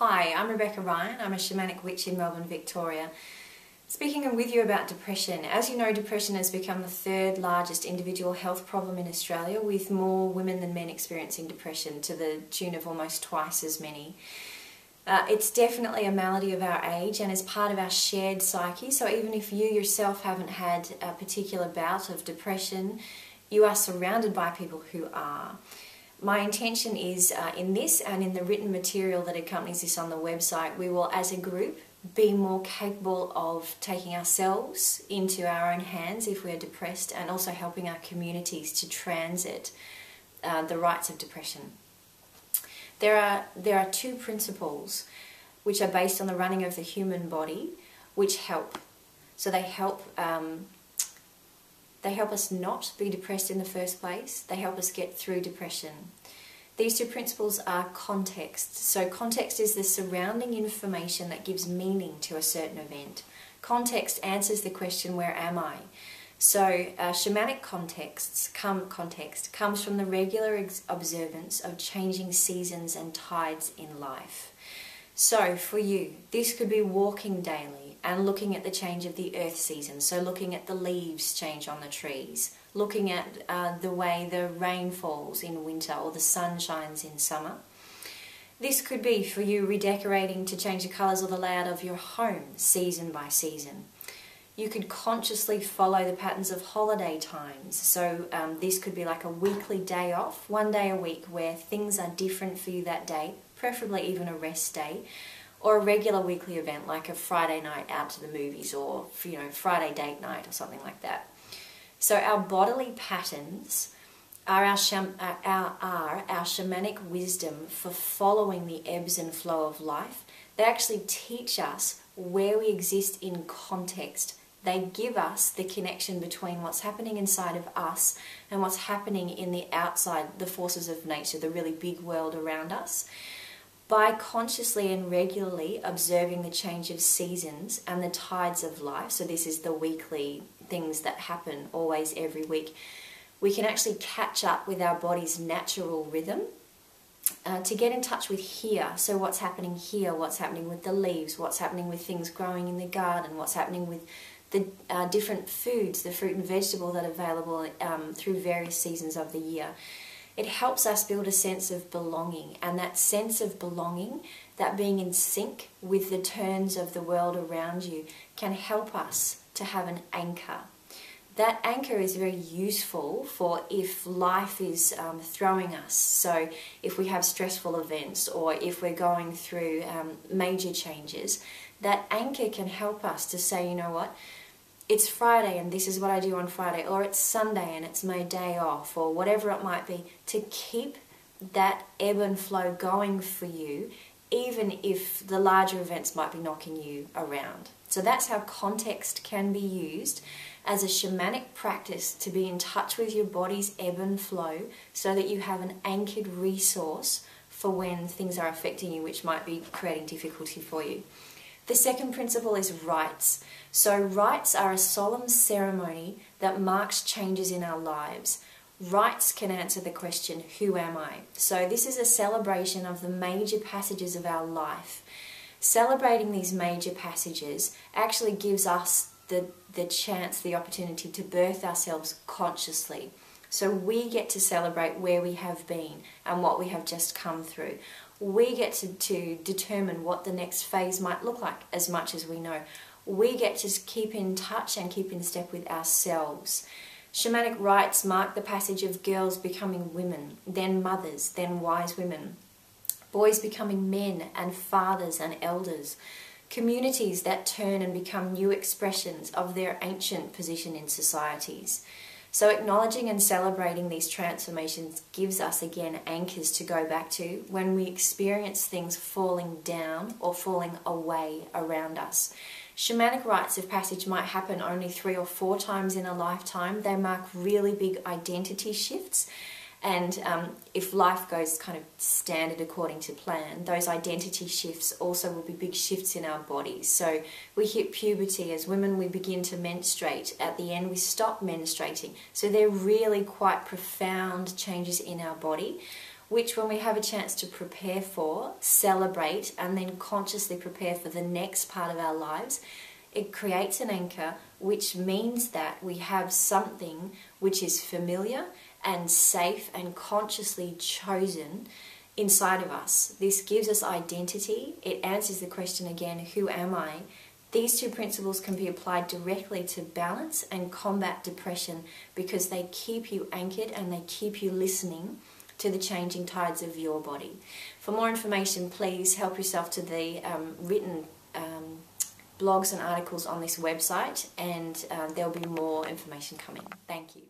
Hi, I'm Rebecca Ryan. I'm a shamanic witch in Melbourne, Victoria. Speaking with you about depression. As you know, depression has become the third largest individual health problem in Australia, with more women than men experiencing depression, to the tune of almost twice as many. It's definitely a malady of our age and is part of our shared psyche, so even if you yourself haven't had a particular bout of depression, you are surrounded by people who are. My intention is in this and in the written material that accompanies this on the website, we will as a group be more capable of taking ourselves into our own hands if we are depressed, and also helping our communities to transit the rights of depression. There are two principles which are based on the running of the human body which help. So they help us not be depressed in the first place. They help us get through depression. These two principles are context. So context is the surrounding information that gives meaning to a certain event. Context answers the question, where am I? So shamanic context comes from the regular observance of changing seasons and tides in life. So for you, this could be walking daily and looking at the change of the earth season, so looking at the leaves change on the trees, looking at the way the rain falls in winter or the sun shines in summer. This could be for you redecorating to change the colours or the layout of your home season by season. You could consciously follow the patterns of holiday times, so this could be like a weekly day off, one day a week where things are different for you that day, preferably even a rest day, or a regular weekly event like a Friday night out to the movies, or Friday date night or something like that. So our bodily patterns are our shamanic wisdom for following the ebbs and flow of life. They actually teach us where we exist in context. They give us the connection between what's happening inside of us and what's happening in the outside, the forces of nature, the really big world around us. By consciously and regularly observing the change of seasons and the tides of life, so this is the weekly things that happen always every week, we can actually catch up with our body's natural rhythm to get in touch with here. So what's happening here, what's happening with the leaves, what's happening with things growing in the garden, what's happening with the different foods, the fruit and vegetable that are available through various seasons of the year. It helps us build a sense of belonging, and that sense of belonging, that being in sync with the turns of the world around you, can help us to have an anchor. That anchor is very useful for if life is throwing us. So if we have stressful events, or if we're going through major changes, that anchor can help us to say, you know what, it's Friday and this is what I do on Friday, or it's Sunday and it's my day off, or whatever it might be, to keep that ebb and flow going for you, even if the larger events might be knocking you around. So that's how context can be used as a shamanic practice to be in touch with your body's ebb and flow, so that you have an anchored resource for when things are affecting you, which might be creating difficulty for you. The second principle is rites. So rites are a solemn ceremony that marks changes in our lives. Rites can answer the question, who am I? So this is a celebration of the major passages of our life. Celebrating these major passages actually gives us the chance, the opportunity to birth ourselves consciously. So we get to celebrate where we have been and what we have just come through. We get to determine what the next phase might look like, as much as we know. We get to keep in touch and keep in step with ourselves. Shamanic rites mark the passage of girls becoming women, then mothers, then wise women. Boys becoming men and fathers and elders. Communities that turn and become new expressions of their ancient position in societies. So acknowledging and celebrating these transformations gives us, again, anchors to go back to when we experience things falling down or falling away around us. Shamanic rites of passage might happen only 3 or 4 times in a lifetime. They mark really big identity shifts. And if life goes kind of standard according to plan, those identity shifts also will be big shifts in our bodies. So we hit puberty. As women, we begin to menstruate. At the end, we stop menstruating. So they're really quite profound changes in our body. which when we have a chance to prepare for, celebrate, and then consciously prepare for the next part of our lives, it creates an anchor, which means that we have something which is familiar and safe and consciously chosen inside of us. This gives us identity. It answers the question again, who am I? These two principles can be applied directly to balance and combat depression because they keep you anchored and they keep you listening to the changing tides of your body. For more information, please help yourself to the written blogs and articles on this website, and there'll be more information coming. Thank you.